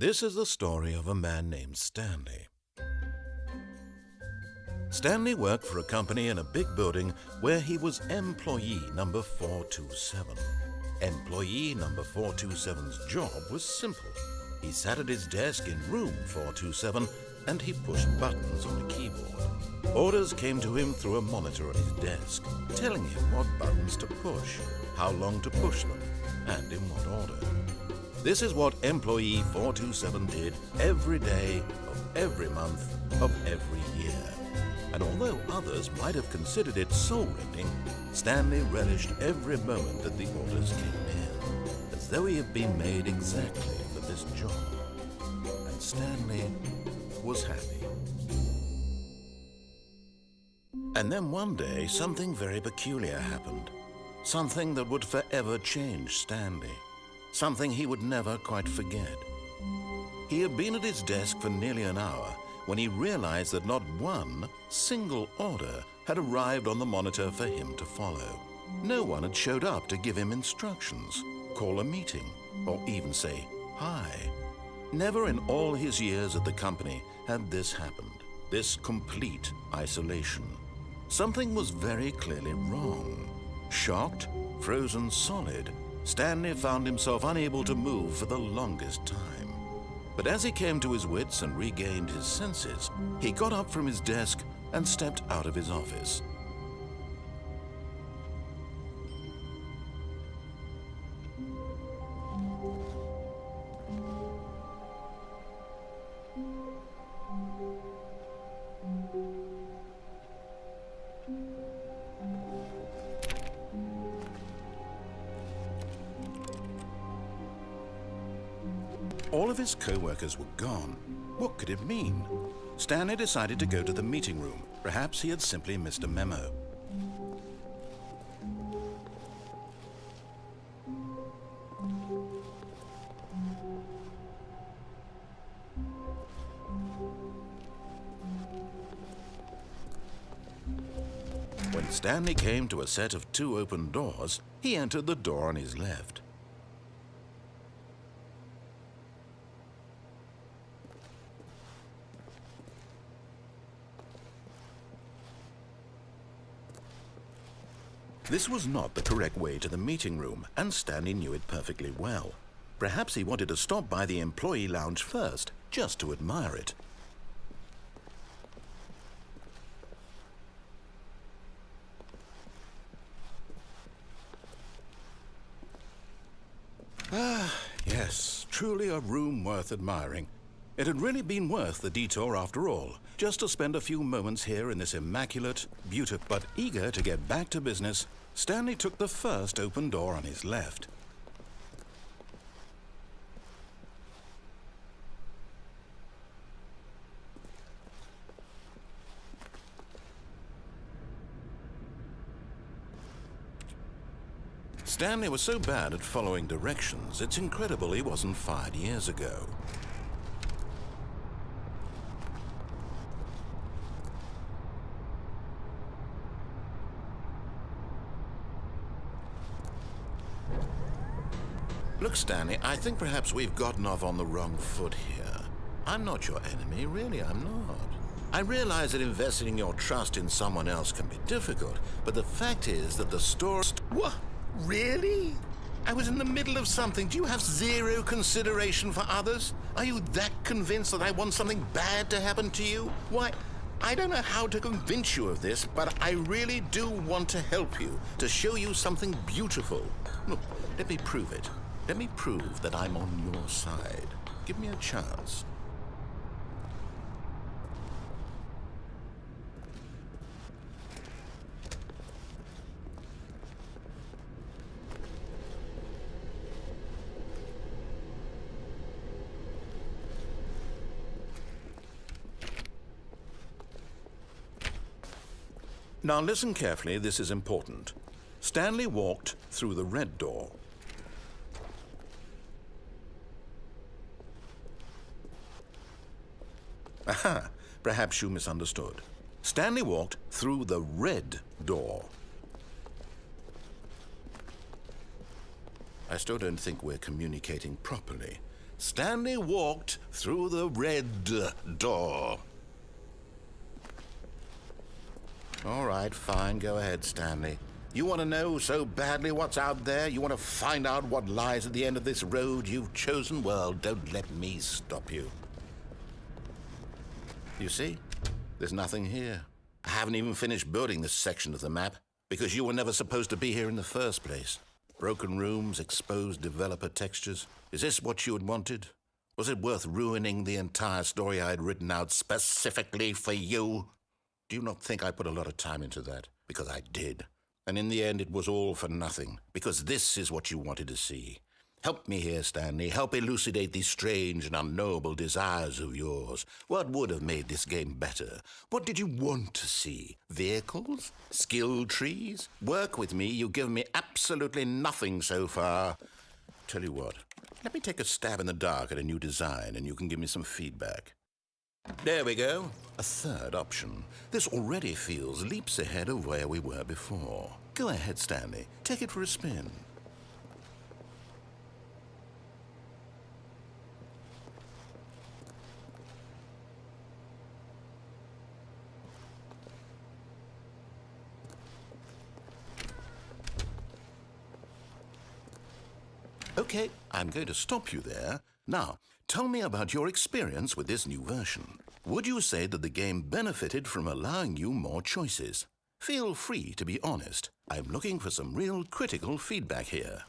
This is the story of a man named Stanley. Stanley worked for a company in a big building where he was employee number 427. Employee number 427's job was simple. He sat at his desk in room 427 and he pushed buttons on a keyboard. Orders came to him through a monitor on his desk, telling him what buttons to push, how long to push them, and in what order. This is what employee 427 did every day of every month of every year. And although others might have considered it soul-rending, Stanley relished every moment that the orders came in, as though he had been made exactly for this job. And Stanley was happy. And then one day, something very peculiar happened. Something that would forever change Stanley. Something he would never quite forget. He had been at his desk for nearly an hour when he realized that not one single order had arrived on the monitor for him to follow. No one had showed up to give him instructions, call a meeting, or even say hi. Never in all his years at the company had this happened, this complete isolation. Something was very clearly wrong. Shocked, frozen solid, Stanley found himself unable to move for the longest time. But as he came to his wits and regained his senses, he got up from his desk and stepped out of his office. All of his co-workers were gone. What could it mean? Stanley decided to go to the meeting room. Perhaps he had simply missed a memo. When Stanley came to a set of 2 open doors, he entered the door on his left. This was not the correct way to the meeting room, and Stanley knew it perfectly well. Perhaps he wanted to stop by the employee lounge first, just to admire it. Ah, yes, truly a room worth admiring. It had really been worth the detour after all, just to spend a few moments here in this immaculate, beautiful. But eager to get back to business, Stanley took the first open door on his left. Stanley was so bad at following directions, it's incredible he wasn't fired years ago. Look, Stanley, I think perhaps we've gotten off on the wrong foot here. I'm not your enemy, really, I'm not. I realize that investing your trust in someone else can be difficult, but the fact is that the store... What? Really? I was in the middle of something. Do you have zero consideration for others? Are you that convinced that I want something bad to happen to you? Why, I don't know how to convince you of this, but I really do want to help you, to show you something beautiful. Look, let me prove it. Let me prove that I'm on your side. Give me a chance. Now listen carefully, this is important. Stanley walked through the red door. Aha, perhaps you misunderstood. Stanley walked through the red door. I still don't think we're communicating properly. Stanley walked through the red door. All right, fine, go ahead, Stanley. You want to know so badly what's out there? You want to find out what lies at the end of this road you've chosen? Well, don't let me stop you. You see? There's nothing here. I haven't even finished building this section of the map because you were never supposed to be here in the first place. Broken rooms, exposed developer textures. Is this what you had wanted? Was it worth ruining the entire story I had written out specifically for you? Do you not think I put a lot of time into that? Because I did. And in the end, it was all for nothing, because this is what you wanted to see. Help me here, Stanley. Help elucidate these strange and unknowable desires of yours. What would have made this game better? What did you want to see? Vehicles? Skill trees? Work with me. You've given me absolutely nothing so far. Tell you what, let me take a stab in the dark at a new design, and you can give me some feedback. There we go. A third option. This already feels leaps ahead of where we were before. Go ahead, Stanley. Take it for a spin. Okay, I'm going to stop you there. Now, tell me about your experience with this new version. Would you say that the game benefited from allowing you more choices? Feel free to be honest. I'm looking for some real critical feedback here.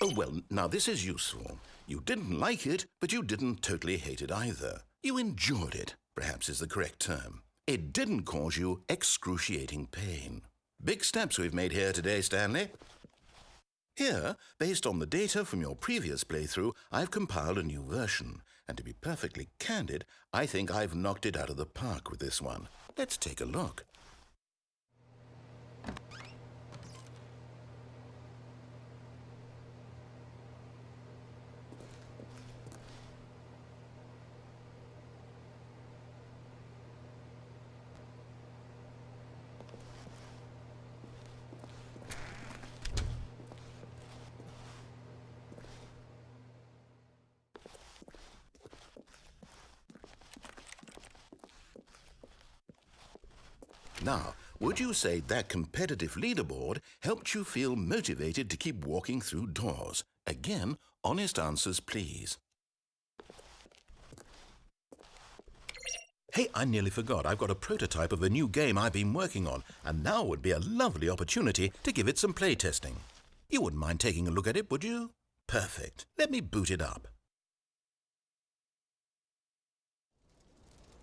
Oh, well, now this is useful. You didn't like it, but you didn't totally hate it either. You enjoyed it, perhaps is the correct term. It didn't cause you excruciating pain. Big steps we've made here today, Stanley. Here, based on the data from your previous playthrough, I've compiled a new version. And to be perfectly candid, I think I've knocked it out of the park with this one. Let's take a look. Now, would you say that competitive leaderboard helped you feel motivated to keep walking through doors? Again, honest answers, please. Hey, I nearly forgot. I've got a prototype of a new game I've been working on, and now would be a lovely opportunity to give it some playtesting. You wouldn't mind taking a look at it, would you? Perfect. Let me boot it up.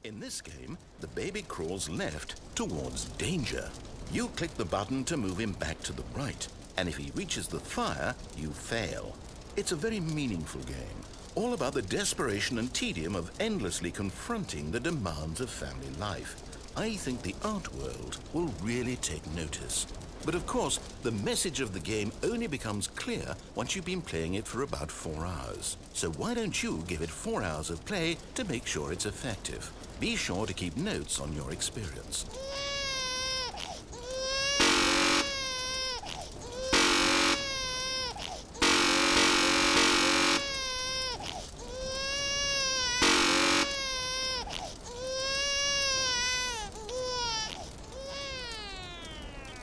In this game, the baby crawls left towards danger. You click the button to move him back to the right, and if he reaches the fire, you fail. It's a very meaningful game, all about the desperation and tedium of endlessly confronting the demands of family life. I think the art world will really take notice. But of course, the message of the game only becomes clear once you've been playing it for about 4 hours. So why don't you give it 4 hours of play to make sure it's effective? Be sure to keep notes on your experience.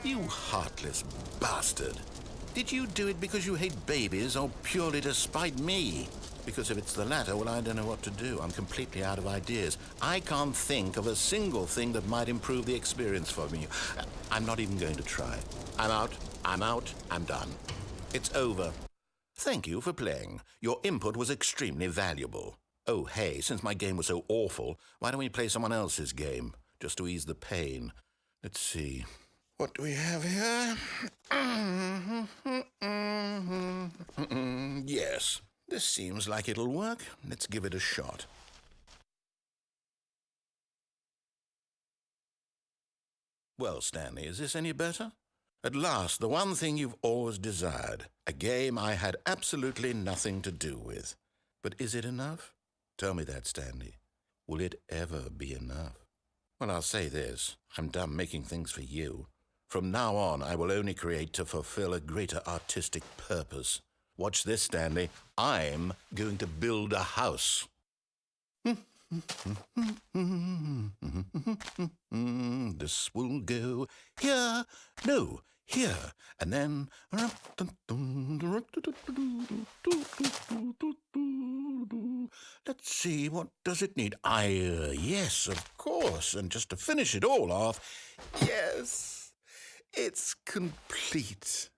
You heartless bastard. Did you do it because you hate babies or purely to spite me? Because if it's the latter, well, I don't know what to do. I'm completely out of ideas. I can't think of a single thing that might improve the experience for me. I'm not even going to try. I'm out, I'm done. It's over. Thank you for playing. Your input was extremely valuable. Oh, hey, since my game was so awful, why don't we play someone else's game? Just to ease the pain. Let's see. What do we have here? Yes. This seems like it'll work. Let's give it a shot. Well, Stanley, is this any better? At last, the one thing you've always desired. A game I had absolutely nothing to do with. But is it enough? Tell me that, Stanley. Will it ever be enough? Well, I'll say this. I'm done making things for you. From now on, I will only create to fulfill a greater artistic purpose. Watch this, Stanley. I'm going to build a house. This will go here, no, here, and then... Let's see, what does it need? Yes, of course, and just to finish it all off, yes, it's complete.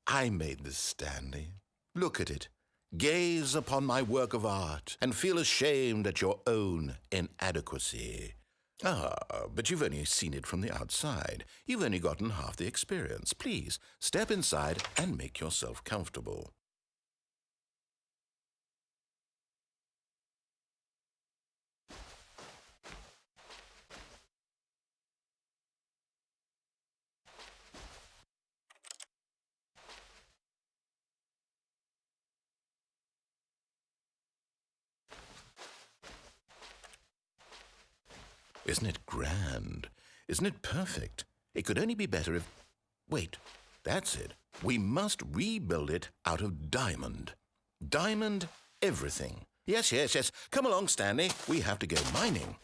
I made this, Stanley. Look at it. Gaze upon my work of art and feel ashamed at your own inadequacy. But you've only seen it from the outside. You've only gotten half the experience. Please, step inside and make yourself comfortable. Isn't it grand? Isn't it perfect? It could only be better if... Wait, that's it. We must rebuild it out of diamond. Diamond everything. Yes. Come along, Stanley. We have to go mining.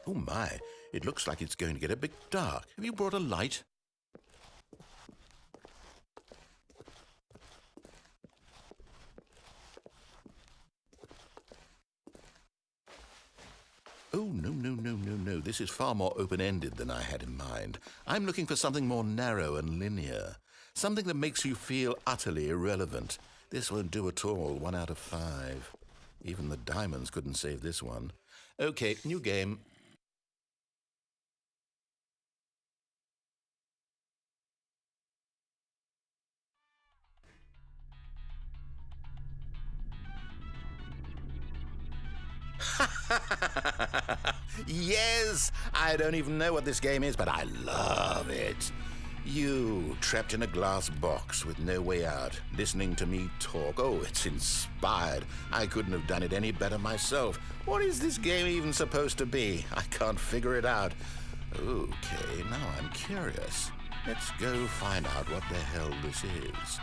Oh my, it looks like it's going to get a bit dark. Have you brought a light? Oh, no. This is far more open-ended than I had in mind. I'm looking for something more narrow and linear. Something that makes you feel utterly irrelevant. This won't do at all, 1 out of 5. Even the diamonds couldn't save this one. Okay, new game. Yes! I don't even know what this game is, but I love it. You, trapped in a glass box with no way out, listening to me talk. Oh, it's inspired. I couldn't have done it any better myself. What is this game even supposed to be? I can't figure it out. Okay, now I'm curious. Let's go find out what the hell this is.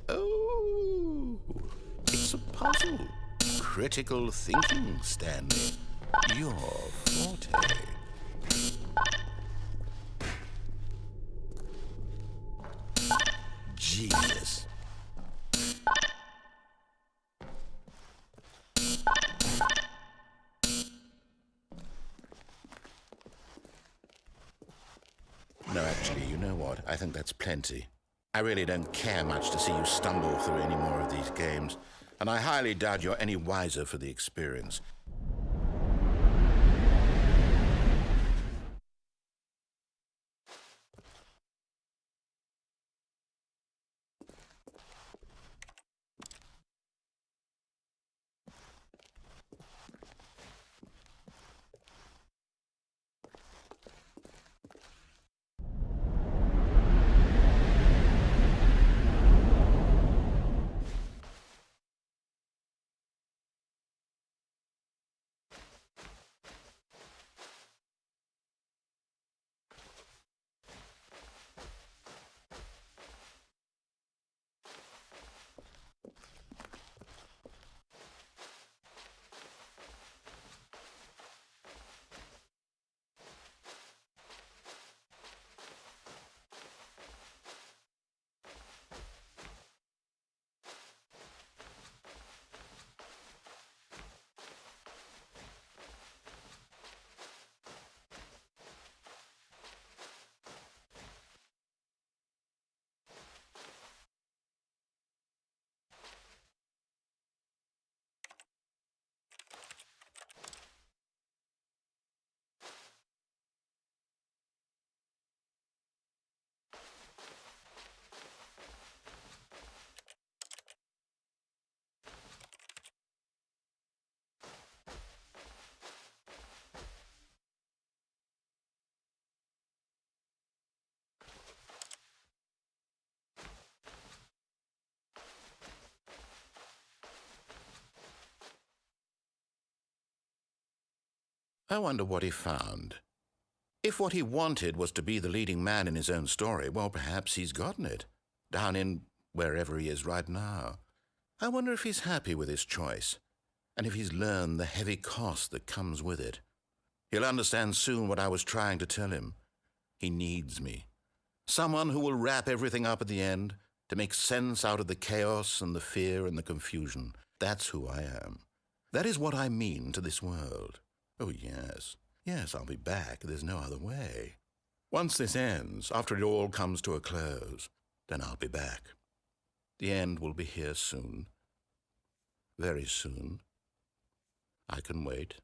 Oh, it's a puzzle. Critical thinking, Stanley. Your forte. Jesus. No, actually, you know what? I think that's plenty. I really don't care much to see you stumble through any more of these games, and I highly doubt you're any wiser for the experience. I wonder what he found. If what he wanted was to be the leading man in his own story, well, perhaps he's gotten it, down in wherever he is right now. I wonder if he's happy with his choice, and if he's learned the heavy cost that comes with it. He'll understand soon what I was trying to tell him. He needs me. Someone who will wrap everything up at the end, to make sense out of the chaos and the fear and the confusion. That's who I am. That is what I mean to this world. Oh, yes. Yes, I'll be back. There's no other way. Once this ends, after it all comes to a close, then I'll be back. The end will be here soon. Very soon. I can wait.